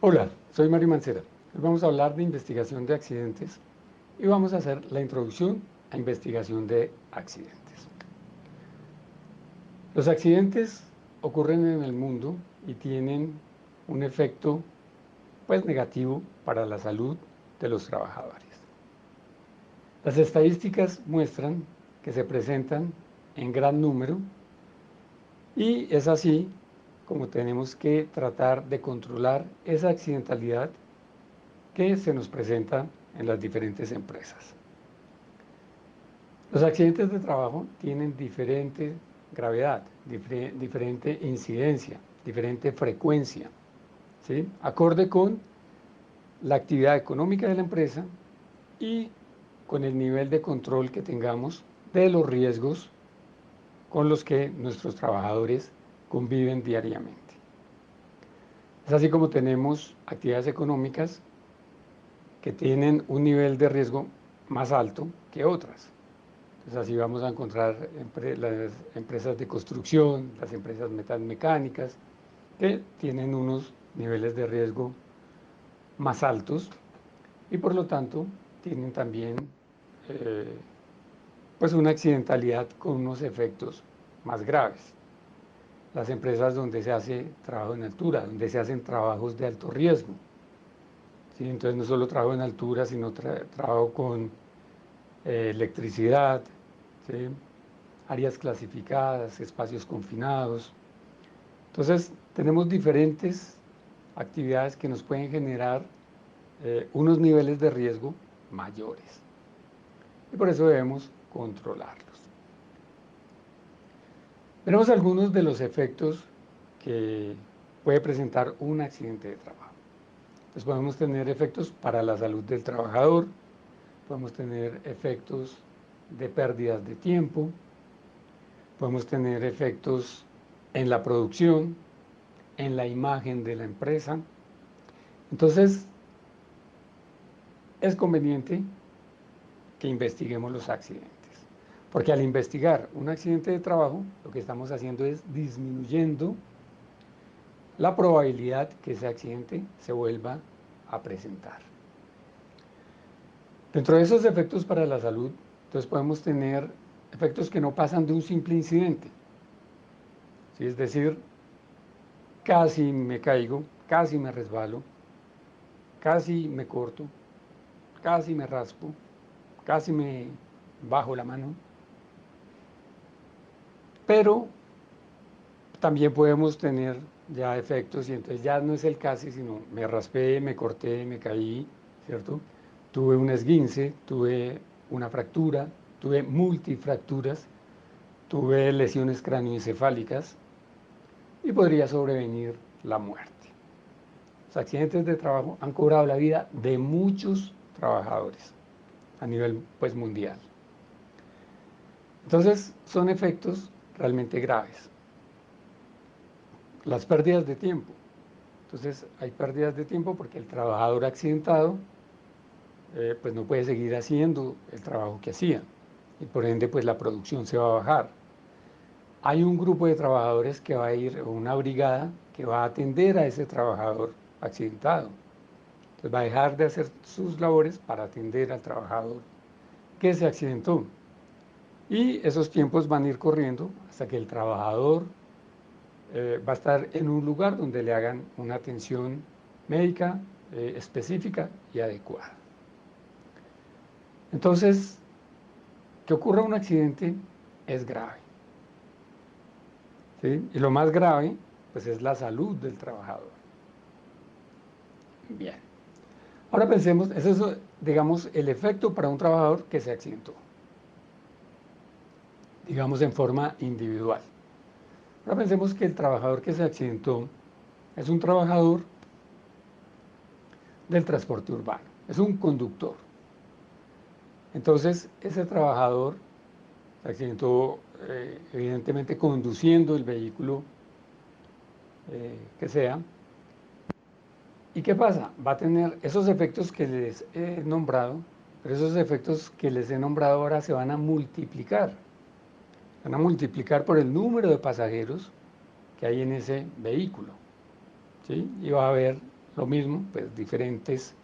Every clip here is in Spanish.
Hola, soy Mario Mancera. Hoy vamos a hablar de investigación de accidentes y vamos a hacer la introducción a investigación de accidentes. Los accidentes ocurren en el mundo y tienen un efecto negativo para la salud de los trabajadores. Las estadísticas muestran que se presentan en gran número y es así como tenemos que tratar de controlar esa accidentalidad que se nos presenta en las diferentes empresas. Los accidentes de trabajo tienen diferente gravedad, diferente incidencia, diferente frecuencia, ¿sí? Acorde con la actividad económica de la empresa y con el nivel de control que tengamos de los riesgos con los que nuestros trabajadores conviven diariamente. Es así como tenemos actividades económicas que tienen un nivel de riesgo más alto que otras. Entonces así vamos a encontrar las empresas de construcción, las empresas metalmecánicas, que tienen unos niveles de riesgo más altos y por lo tanto tienen también eh, una accidentalidad con unos efectos más graves. Las empresas donde se hace trabajo en altura, donde se hacen trabajos de alto riesgo, ¿sí? Entonces no solo trabajo en altura, sino trabajo con electricidad, ¿sí? Áreas clasificadas, espacios confinados. Entonces, tenemos diferentes actividades que nos pueden generar unos niveles de riesgo mayores. Y por eso debemos controlarlos. Tenemos algunos de los efectos que puede presentar un accidente de trabajo. Entonces, podemos tener efectos para la salud del trabajador, podemos tener efectos de pérdidas de tiempo, podemos tener efectos en la producción, en la imagen de la empresa. Entonces, es conveniente que investiguemos los accidentes, porque al investigar un accidente de trabajo, lo que estamos haciendo es disminuyendo la probabilidad que ese accidente se vuelva a presentar. Dentro de esos efectos para la salud, entonces podemos tener efectos que no pasan de un simple incidente. ¿Sí? Es decir, casi me caigo, casi me resbalo, casi me corto, casi me raspo, casi me bajo la mano, pero también podemos tener ya efectos y entonces ya no es el casi, sino me raspé, me corté, me caí, ¿cierto? Tuve un esguince, tuve una fractura, tuve multifracturas, tuve lesiones cráneoencefálicas y podría sobrevenir la muerte. Los accidentes de trabajo han cobrado la vida de muchos trabajadores a nivel mundial. Entonces son efectos realmente graves. Las pérdidas de tiempo. Entonces hay pérdidas de tiempo porque el trabajador accidentado no puede seguir haciendo el trabajo que hacía y por ende la producción se va a bajar. Hay un grupo de trabajadores que va a ir, o una brigada que va a atender a ese trabajador accidentado. Entonces va a dejar de hacer sus labores para atender al trabajador que se accidentó. Y esos tiempos van a ir corriendo hasta que el trabajador va a estar en un lugar donde le hagan una atención médica específica y adecuada. Entonces, que ocurra un accidente es grave, ¿sí? Y lo más grave, es la salud del trabajador. Bien. Ahora pensemos, eso es, digamos, el efecto para un trabajador que se accidentó, digamos, en forma individual. Ahora pensemos que el trabajador que se accidentó es un trabajador del transporte urbano, es un conductor. Entonces, ese trabajador se accidentó evidentemente conduciendo el vehículo que sea. ¿Y qué pasa? Va a tener esos efectos que les he nombrado, pero esos efectos que les he nombrado ahora se van a multiplicar. Van a multiplicar por el número de pasajeros que hay en ese vehículo, ¿sí? Y va a haber lo mismo, pues diferentes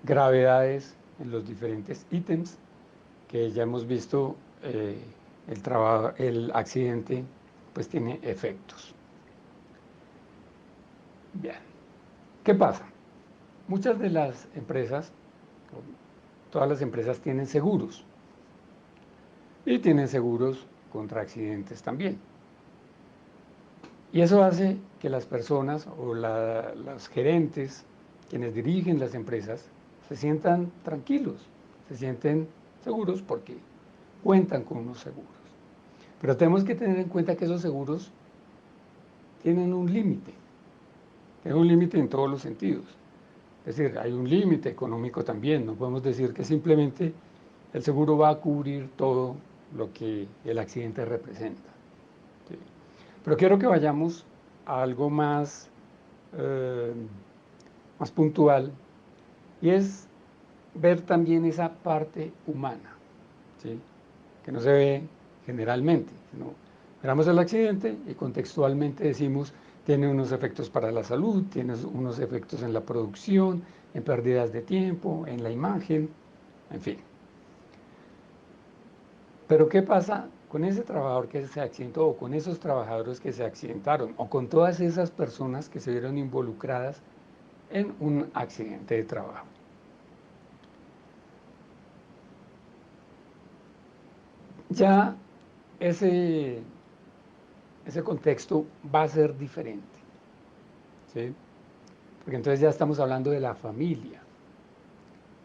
gravedades en los diferentes ítems que ya hemos visto, el accidente pues tiene efectos. Bien, ¿qué pasa? Muchas de las empresas, todas las empresas tienen seguros y tienen seguros contra accidentes también. Y eso hace que las personas o los gerentes, quienes dirigen las empresas, se sientan tranquilos, se sienten seguros porque cuentan con unos seguros. Pero tenemos que tener en cuenta que esos seguros tienen un límite en todos los sentidos. Es decir, hay un límite económico también, no podemos decir que simplemente el seguro va a cubrir todo lo que el accidente representa. ¿Sí? Pero quiero que vayamos a algo eh, más puntual, y es ver también esa parte humana, ¿sí? Que no se ve generalmente, sino miramos el accidente y contextualmente decimos, tiene unos efectos para la salud, tiene unos efectos en la producción, en pérdidas de tiempo, en la imagen, en fin. Pero ¿qué pasa con ese trabajador que se accidentó, o con esos trabajadores que se accidentaron, o con todas esas personas que se vieron involucradas en un accidente de trabajo? Ya ese, ese contexto va a ser diferente, ¿sí? Porque entonces ya estamos hablando de la familia.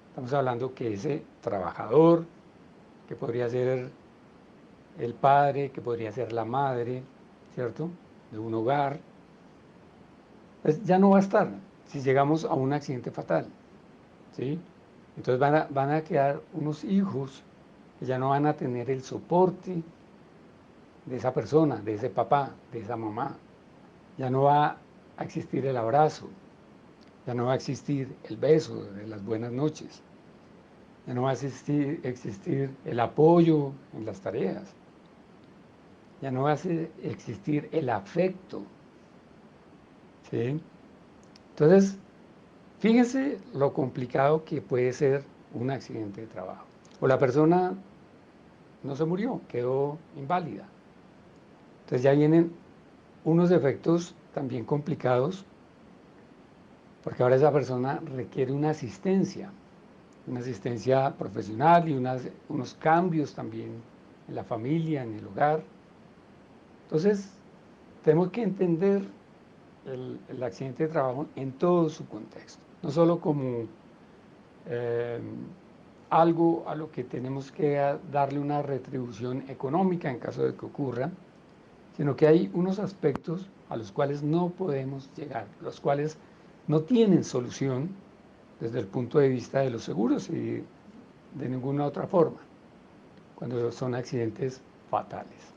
Estamos hablando que ese trabajador, que podría ser el padre, que podría ser la madre, ¿cierto? De un hogar, pues ya no va a estar si llegamos a un accidente fatal, ¿sí? Entonces van a quedar unos hijos que ya no van a tener el soporte de esa persona, de ese papá, de esa mamá. Ya no va a existir el abrazo, ya no va a existir el beso de las buenas noches, ya no va a existir el apoyo en las tareas, ya no va a existir el afecto, ¿sí? Entonces, fíjense lo complicado que puede ser un accidente de trabajo. O la persona no se murió, quedó inválida. Entonces ya vienen unos efectos también complicados, porque ahora esa persona requiere una asistencia profesional y unos cambios también en la familia, en el hogar. Entonces, tenemos que entender el accidente de trabajo en todo su contexto, no solo como eh, algo a lo que tenemos que darle una retribución económica en caso de que ocurra, sino que hay unos aspectos a los cuales no podemos llegar, los cuales no tienen solución desde el punto de vista de los seguros y de ninguna otra forma, cuando son accidentes fatales.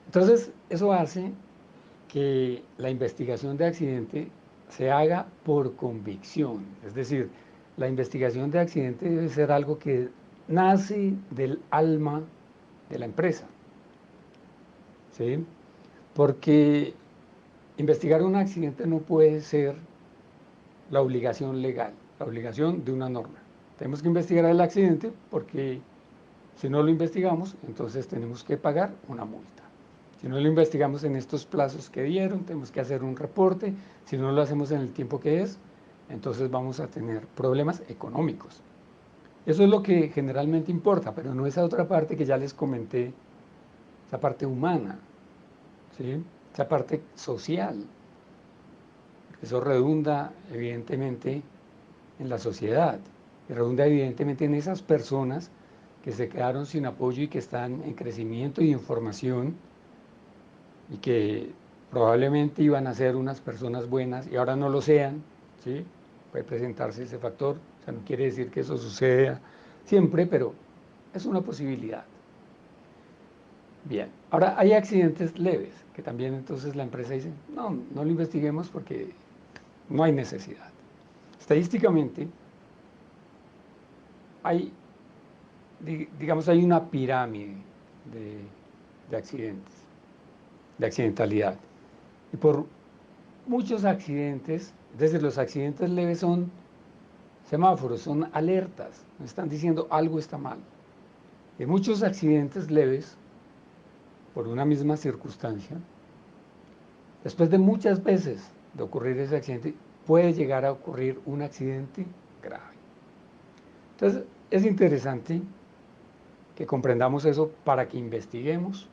Entonces, eso hace que la investigación de accidente se haga por convicción, es decir, la investigación de accidente debe ser algo que nace del alma de la empresa, ¿sí? Porque investigar un accidente no puede ser la obligación legal, la obligación de una norma. Tenemos que investigar el accidente porque si no lo investigamos, entonces tenemos que pagar una multa. Si no lo investigamos en estos plazos que dieron, tenemos que hacer un reporte. Si no lo hacemos en el tiempo que es, entonces vamos a tener problemas económicos. Eso es lo que generalmente importa, pero no esa otra parte que ya les comenté, esa parte humana, ¿sí? Esa parte social. Eso redunda evidentemente en la sociedad y redunda evidentemente en esas personas que se quedaron sin apoyo y que están en crecimiento y en formación y que probablemente iban a ser unas personas buenas y ahora no lo sean, ¿sí? Puede presentarse ese factor, o sea, no quiere decir que eso suceda siempre, pero es una posibilidad. Bien, ahora hay accidentes leves, que también entonces la empresa dice, no, no lo investiguemos porque no hay necesidad. Estadísticamente, hay, digamos, hay una pirámide de, de accidentes, de accidentalidad. Y por muchos accidentes, es decir, los accidentes leves son semáforos, son alertas, nos están diciendo algo está mal. Hay muchos accidentes leves por una misma circunstancia. Después de muchas veces de ocurrir ese accidente, puede llegar a ocurrir un accidente grave. Entonces, es interesante que comprendamos eso para que investiguemos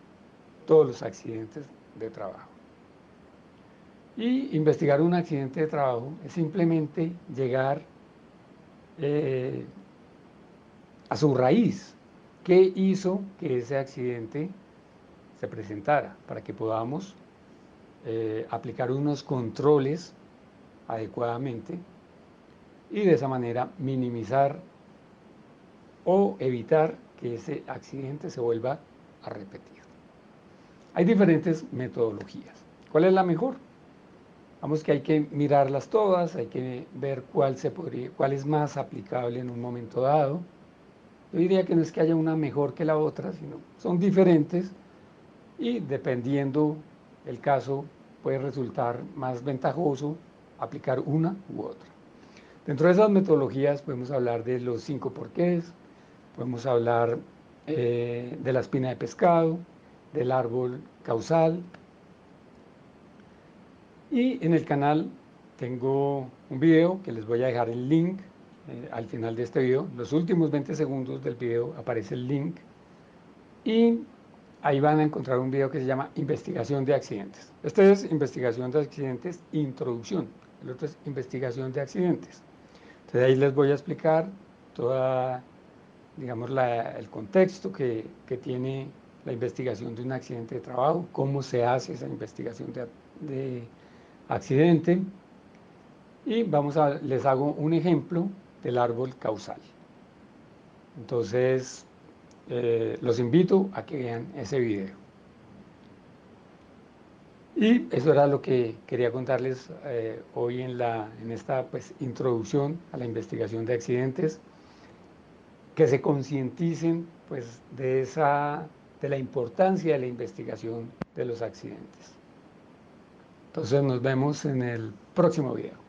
todos los accidentes de trabajo. Y investigar un accidente de trabajo es simplemente llegar eh, a su raíz. ¿Qué hizo que ese accidente se presentara? Para que podamos aplicar unos controles adecuadamente y de esa manera minimizar o evitar que ese accidente se vuelva a repetir. Hay diferentes metodologías. ¿Cuál es la mejor? Vamos que hay que mirarlas todas, hay que ver cuál es más aplicable en un momento dado. Yo diría que no es que haya una mejor que la otra, sino son diferentes y dependiendo el caso puede resultar más ventajoso aplicar una u otra. Dentro de esas metodologías podemos hablar de los 5 porqués, podemos hablar de la espina de pescado, del árbol causal. Y en el canal tengo un video que les voy a dejar el link al final de este video. Los últimos 20 segundos del video aparece el link. Y ahí van a encontrar un video que se llama Investigación de accidentes. Este es Investigación de accidentes, introducción. El otro es Investigación de accidentes. Entonces ahí les voy a explicar toda, digamos, el contexto que tiene la investigación de un accidente de trabajo, cómo se hace esa investigación de accidente. Y les hago un ejemplo del árbol causal. Entonces, los invito a que vean ese video. Y eso era lo que quería contarles hoy en esta pues, introducción a la investigación de accidentes, que se concienticen pues, de la importancia de la investigación de los accidentes. Entonces nos vemos en el próximo video.